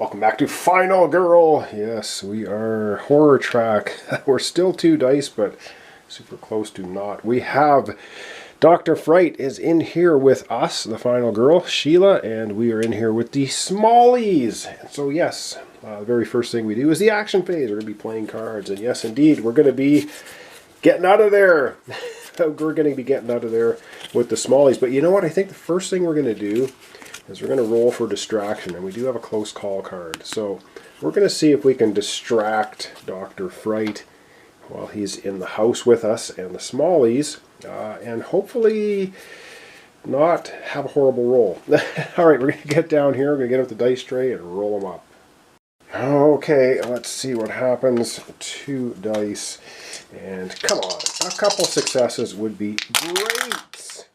Welcome back to Final Girl. Yes, we are horror track. We're still 2 dice, but super close to not. We have Dr. Fright is in here with us, the Final Girl, Sheila, and we are in here with the smallies. So yes, the very first thing we do is the action phase. We're going to be playing cards, and yes, indeed, we're going to be getting out of there. We're going to be getting out of there with the smallies. But you know what? I think the first thing we're going to do is we're going to roll for distraction, and we do have a close call card. So we're going to see if we can distract Dr. Fright while he's in the house with us and the smallies, and hopefully not have a horrible roll. All right, we're going to get down here, we're going to get out the dice tray and roll them up. Okay, let's see what happens. 2 dice, and come on, a couple successes would be great.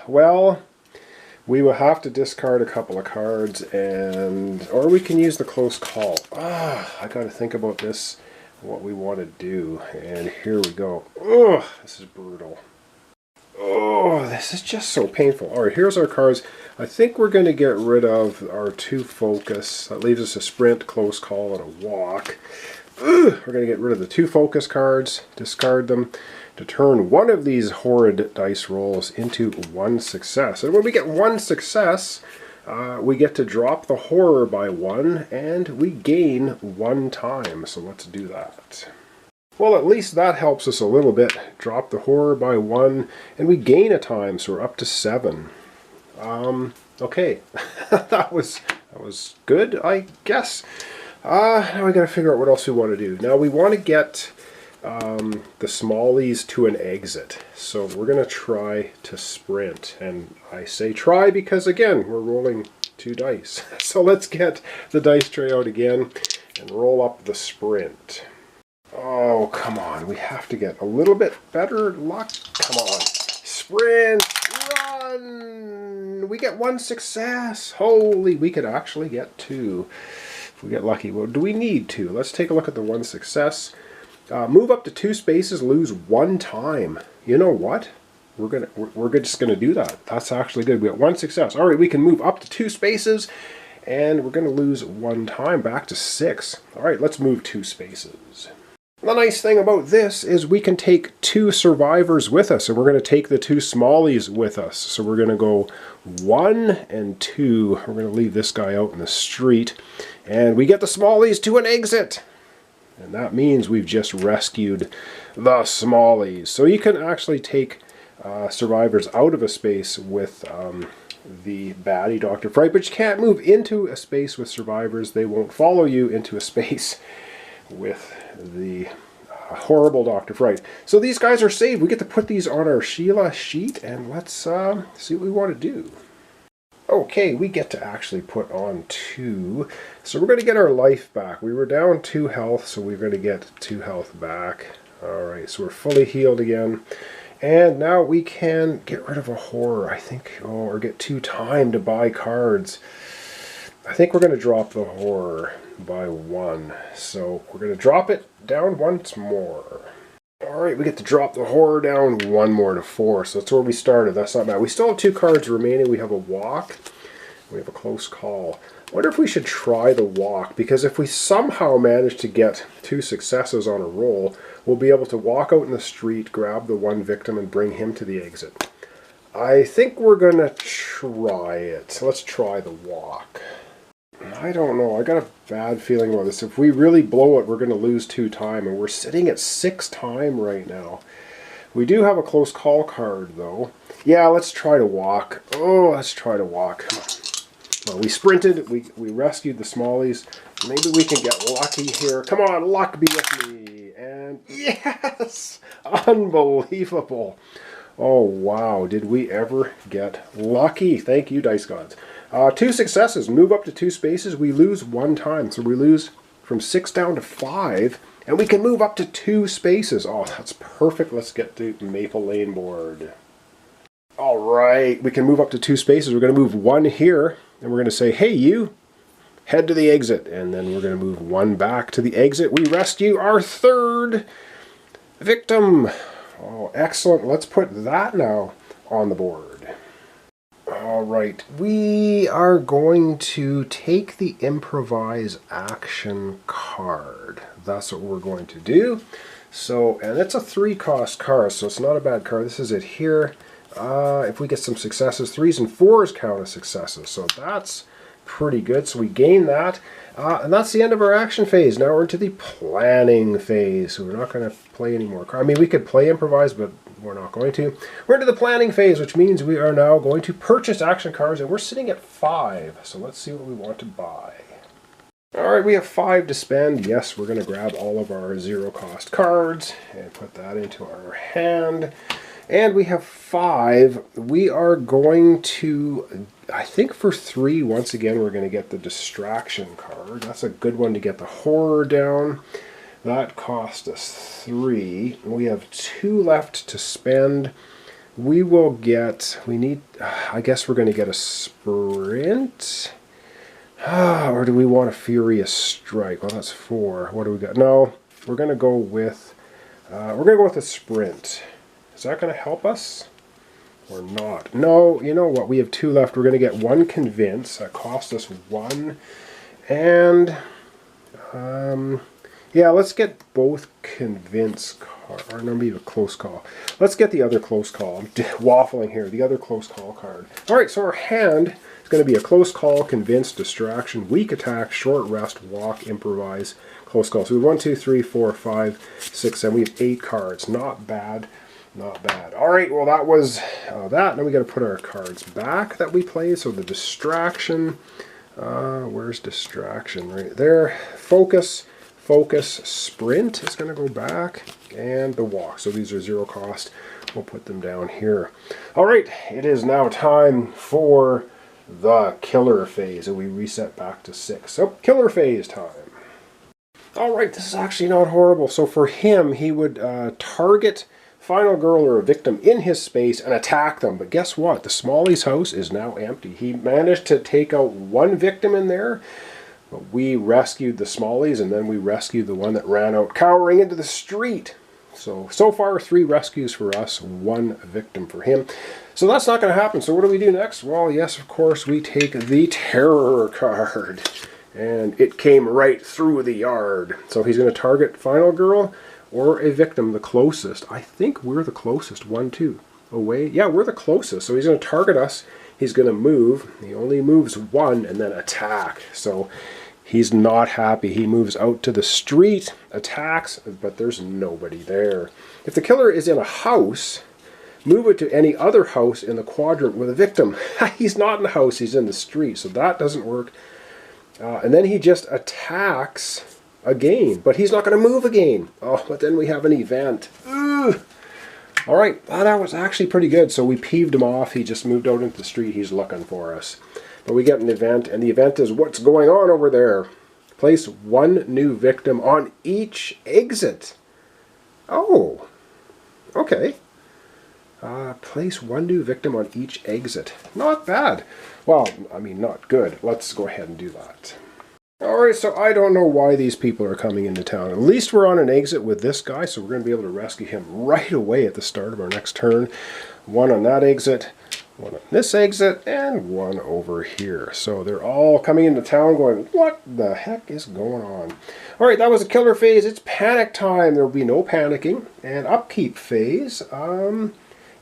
Well, we will have to discard a couple of cards, or we can use the close call. I got to think about this, what we want to do, and here we go. This is brutal. This is just so painful. All right, here's our cards. I think we're going to get rid of our 2 focus. That leaves us a sprint, close call, and a walk. We're going to get rid of the 2 focus cards, discard them, to turn one of these horrid dice rolls into 1 success. And when we get 1 success, we get to drop the horror by 1, and we gain 1 time. So let's do that. Well, at least that helps us a little bit. Drop the horror by 1, and we gain a time, so we're up to 7. Okay, that was good, I guess. Now we got to figure out what else we want to do. Now we want to get the smallies to an exit. So we're going to try to sprint. And I say try because, again, we're rolling 2 dice. So let's get the dice tray out again and roll up the sprint. Oh, come on. We have to get a little bit better luck. Come on. Sprint. Run. We get 1 success. Holy, we could actually get 2. If we get lucky. Well, do we need 2? Let's take a look at the 1 success. Move up to 2 spaces, lose 1 time. You know what? We're just gonna do that. That's actually good. We got 1 success. All right, we can move up to 2 spaces, and we're gonna lose 1 time, back to 6. All right, let's move 2 spaces. The nice thing about this is we can take 2 survivors with us, and we're going to take the 2 smallies with us. So we're going to go 1 and 2. We're going to leave this guy out in the street, and we get the smallies to an exit. And that means we've just rescued the smallies. So you can actually take survivors out of a space with the baddie Dr. Fright, but you can't move into a space with survivors. They won't follow you into a space with the horrible Dr. Fright. So these guys are saved. We get to put these on our Sheila sheet, and let's see what we want to do. Okay, we get to actually put on 2. So we're going to get our life back. We were down 2 health, so we're going to get 2 health back. Alright, so we're fully healed again. And now we can get rid of a horror, I think, or get 2 time to buy cards. I think we're going to drop the horror by 1. So we're going to drop it down once more. Alright, we get to drop the horror down 1 more to 4. So that's where we started. That's not bad. We still have 2 cards remaining. We have a walk. We have a close call. I wonder if we should try the walk, because if we somehow manage to get 2 successes on a roll, we'll be able to walk out in the street, grab the 1 victim, and bring him to the exit. I think we're going to try it. So let's try the walk. I don't know. I got a bad feeling about this. If we really blow it, we're going to lose 2 time, and we're sitting at 6 time right now. We do have a close call card, though. Yeah, let's try to walk. Let's try to walk. Come on. Well, we sprinted. We rescued the smallies. Maybe we can get lucky here. Come on, luck be with me. And yes! Unbelievable. Oh, wow. Did we ever get lucky? Thank you, Dice Gods. 2 successes. Move up to 2 spaces. We lose 1 time. So we lose from 6 down to 5. And we can move up to 2 spaces. Oh, that's perfect. Let's get the Maple Lane board. All right. We can move up to 2 spaces. We're going to move 1 here. And we're going to say, hey, you, head to the exit. And then we're going to move 1 back to the exit. We rescue our 3rd victim. Oh, excellent. Let's put that now on the board. All right, we are going to take the improvise action card. That's what we're going to do. So, and it's a 3-cost card, so it's not a bad card. This is it here. If we get some successes, 3s and 4s count as successes, so that's pretty good. So we gain that, and that's the end of our action phase. Now we're into the planning phase. So we're not going to play any more cards. I mean, we could play improvise, but we're not going to. We're into the planning phase, which means we are now going to purchase action cards, and we're sitting at 5. So let's see what we want to buy. All right, we have 5 to spend. Yes, we're going to grab all of our 0-cost cards and put that into our hand. And we have 5. We are going to, I think for 3, once again, we're going to get the distraction card. That's a good one to get the horror down. That cost us 3. We have 2 left to spend. We will get, I guess we're going to get a sprint. Or do we want a furious strike? Well, that's 4. What do we got? No, we're going to go with, a sprint. Is that going to help us or not? No, you know what? We have 2 left. We're going to get 1 convince. That cost us 1. And, yeah, let's get both convince card. Or no, maybe a close call. Let's get the other close call. I'm waffling here. The other close call card. All right, so our hand is going to be a close call, convince, distraction, weak attack, short rest, walk, improvise, close call. So we have 1, 2, 3, 4, 5, 6, 7. We have 8 cards. Not bad. Not bad. All right, well, that was that. Now we got to put our cards back that we played. So the distraction, where's distraction? Right there. Focus, sprint is going to go back, and the walk. So these are 0 cost. We'll put them down here. All right, it is now time for the killer phase, and we reset back to 6. So killer phase time. All right, this is actually not horrible. So for him, he would target final girl or a victim in his space and attack them. But guess what? The smallies house is now empty. He managed to take out 1 victim in there, but we rescued the smallies, and then we rescued the one that ran out cowering into the street. So far 3 rescues for us, 1 victim for him. So that's not going to happen. So what do we do next? Well, yes, of course, we take the terror card. And it came right through the yard. So he's going to target final girl or a victim, the closest. I think we're the closest. 1, 2. Away. Yeah, we're the closest. So he's going to target us. He's going to move. He only moves 1 and then attack. So he's not happy. He moves out to the street, attacks, but there's nobody there. If the killer is in a house, move it to any other house in the quadrant with a victim. He's not in the house. He's in the street. So that doesn't work. And then he just attacks again, but he's not going to move again. Oh, but then we have an event. Ugh. All right, that was actually pretty good. So we peeved him off. He just moved out into the street. He's looking for us. But we get an event, and the event is what's going on over there. Place 1 new victim on each exit. Oh, okay. Place 1 new victim on each exit. Not bad. Well, I mean, not good. Let's go ahead and do that. Alright, so I don't know why these people are coming into town. At least we're on an exit with this guy, so we're going to be able to rescue him right away at the start of our next turn. 1 on that exit, 1 on this exit, and 1 over here. So they're all coming into town going, what the heck is going on? Alright, that was a killer phase. It's panic time. There will be no panicking. And upkeep phase,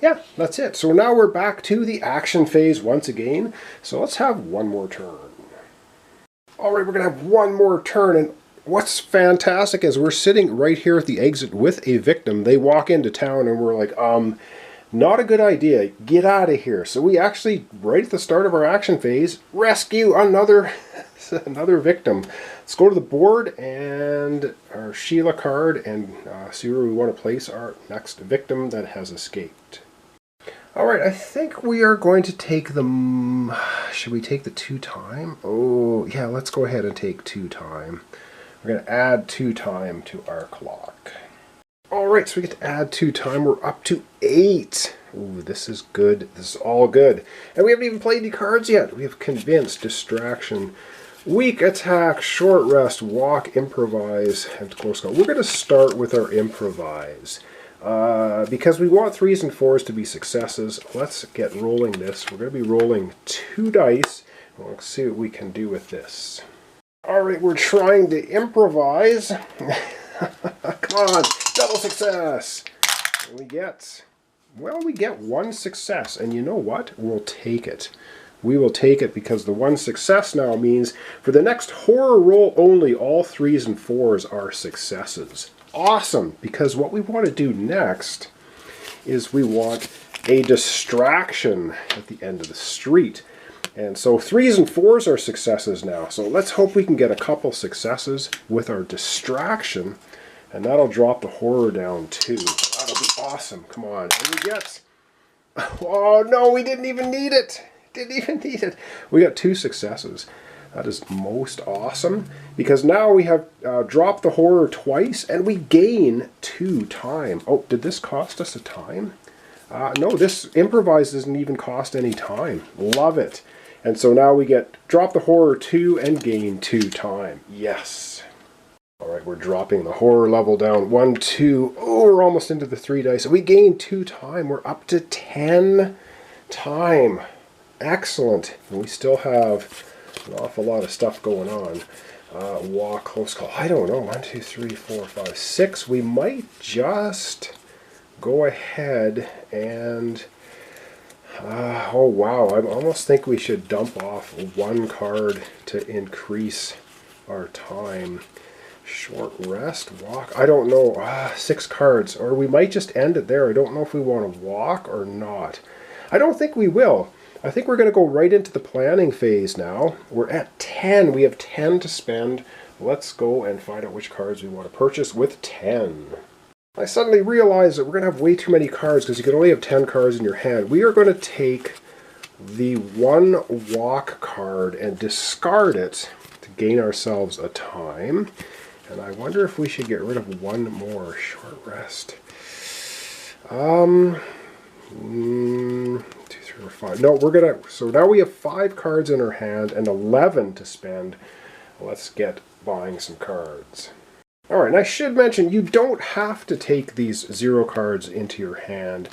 yeah, that's it. So now we're back to the action phase once again. So let's have 1 more turn. Alright, we're going to have 1 more turn, and what's fantastic is we're sitting right here at the exit with a victim. They walk into town and we're like, not a good idea. Get out of here. So we actually, right at the start of our action phase, rescue another victim. Let's go to the board and our Sheila card and see where we want to place our next victim that has escaped. Alright, I think we are going to take the... Should we take the 2 time? Oh, yeah, let's go ahead and take 2 time. We're going to add 2 time to our clock. Alright, so we get to add 2 time. We're up to 8. Ooh, this is good. This is all good. And we haven't even played the cards yet. We have convince, distraction, weak attack, short rest, walk, improvise, and close call. We're going to start with our improvise. Because we want 3s and 4s to be successes. Let's get rolling this. We're going to be rolling 2 dice. Let's see what we can do with this. Alright, we're trying to improvise. Come on, double success! And we get 1 success. And you know what? We'll take it. We will take it because the 1 success now means for the next horror roll only, all 3s and 4s are successes. Awesome! Because what we want to do next is we want a distraction at the end of the street. And so 3s and 4s are successes now. So let's hope we can get a couple successes with our distraction. And that'll drop the horror down too. That'll be awesome. Come on. And we get... Oh no, we didn't even need it. Didn't even need it. We got 2 successes. That is most awesome. Because now we have dropped the horror twice and we gain 2 time. Oh, did this cost us a time? No, this improvise doesn't even cost any time. Love it. And so now we get drop the horror 2 and gain 2 time. Yes. Alright, we're dropping the horror level down. 1, 2. Oh, we're almost into the 3 dice. We gain 2 time. We're up to 10 time. Excellent. And we still have an awful lot of stuff going on. Walk, close call. I don't know. 1, 2, 3, 4, 5, 6. We might just go ahead and... oh wow, I almost think we should dump off 1 card to increase our time. Short rest, walk, I don't know, 6 cards, or we might just end it there. I don't know if we want to walk or not. I don't think we will. I think we're going to go right into the planning phase now. We're at 10, we have 10 to spend. Let's go and find out which cards we want to purchase with 10. I suddenly realized that we're going to have way too many cards because you can only have 10 cards in your hand. We are going to take the 1 walk card and discard it to gain ourselves a time. And I wonder if we should get rid of 1 more. Short rest. 2, 3, or 5. No, we're going to... So now we have 5 cards in our hand and 11 to spend. Let's get buying some cards. Alright, and I should mention, you don't have to take these 0 cards into your hand,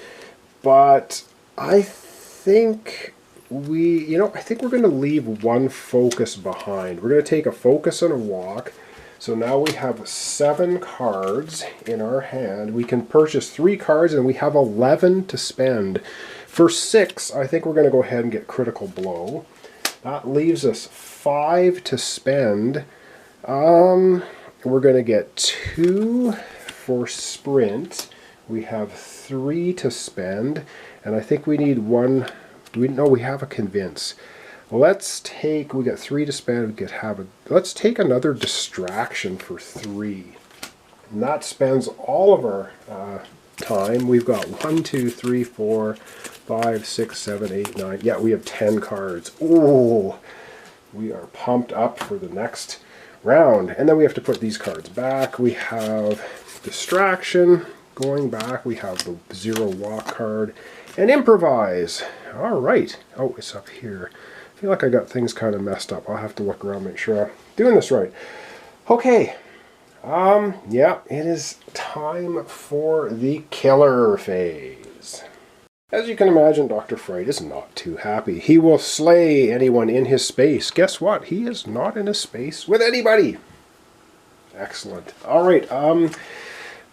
but I think I think we're going to leave 1 focus behind. We're going to take a focus and a walk, so now we have 7 cards in our hand. We can purchase 3 cards, and we have 11 to spend. For 6, I think we're going to go ahead and get critical blow. That leaves us 5 to spend. We're going to get 2 for sprint. We have 3 to spend. And I think we need 1. We have a convince. Let's take, we got 3 to spend. Let's take another distraction for 3. And that spends all of our time. We've got 1, 2, 3, 4, 5, 6, 7, 8, 9. Yeah, we have 10 cards. Oh, we are pumped up for the next round. And then we have to put these cards back. We have distraction going back. We have the 0 walk card and improvise. All right. Oh, it's up here. I feel like I got things kind of messed up. I'll have to look around, make sure I'm doing this right. Okay. Yeah, it is time for the killer phase. As you can imagine, Dr. Fright is not too happy. He will slay anyone in his space. Guess what? He is not in a space with anybody. Excellent. All right.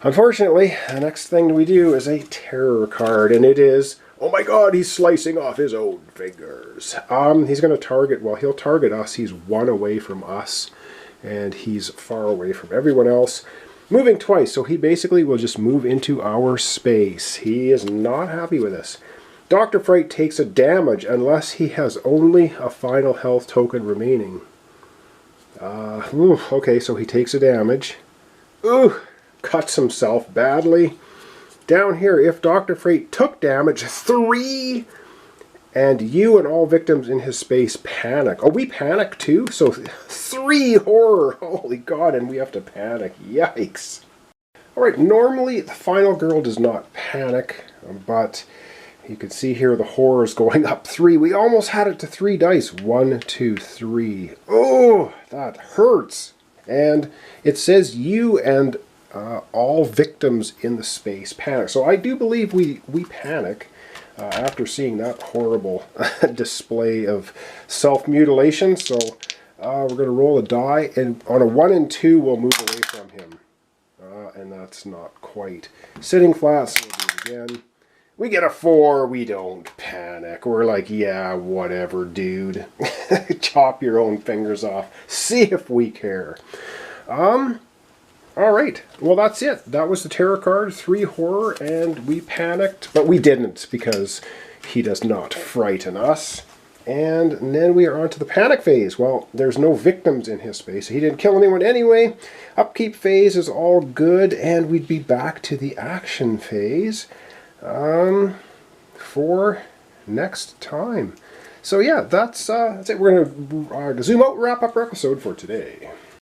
Unfortunately, the next thing we do is a terror card, and it is, oh my god, he's slicing off his own fingers. He's going to target, well, he'll target us. He's 1 away from us, and he's far away from everyone else. Moving twice, so he basically will just move into our space. He is not happy with us. Dr. Fright takes a damage unless he has only a final health token remaining. Okay, so he takes a damage. Ooh, cuts himself badly. Down here, if Dr. Fright took damage, 3, and you and all victims in his space panic. Oh, we panic too? So 3 horror. Holy God, and we have to panic. Yikes. Alright, normally the final girl does not panic, but you can see here the horror is going up 3. We almost had it to 3 dice. 1, 2, 3. Oh, that hurts. And it says you and all victims in the space panic. So I do believe we panic after seeing that horrible display of self-mutilation. So we're going to roll a die, and on a 1 and 2 we'll move away from him. And that's not quite sitting flat, so we'll do it again. We get a 4, we don't panic. We're like, yeah, whatever, dude. Chop your own fingers off. See if we care. Alright, well that's it. That was the tarot card, 3 horror, and we panicked, but we didn't because he does not frighten us. And then we are on to the panic phase. Well, there's no victims in his space. He didn't kill anyone anyway. Upkeep phase is all good, and we'd be back to the action phase for next time. So yeah, that's it. We're going to zoom out and wrap up our episode for today.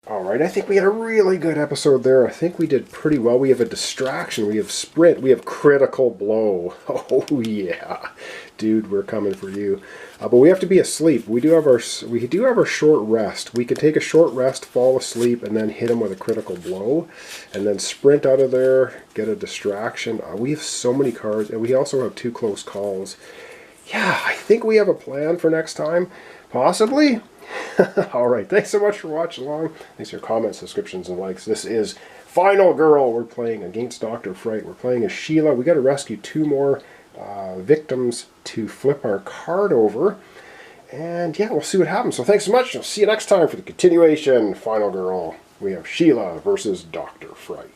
Alright, I think we had a really good episode there. I think we did pretty well. We have a distraction, we have sprint, we have critical blow. Oh yeah, dude, we're coming for you. But we have to be asleep. We do have our short rest. We can take a short rest, fall asleep, and then hit him with a critical blow, and then sprint out of there, get a distraction. We have so many cards, and we also have 2 close calls. Yeah, I think we have a plan for next time, possibly. Alright, thanks so much for watching along. Thanks for your comments, subscriptions, and likes. This is Final Girl. We're playing against Dr. Fright. We're playing as Sheila. We got to rescue 2 more victims to flip our card over. And yeah, we'll see what happens. So thanks so much. I'll see you next time for the continuation. Final Girl. We have Sheila versus Dr. Fright.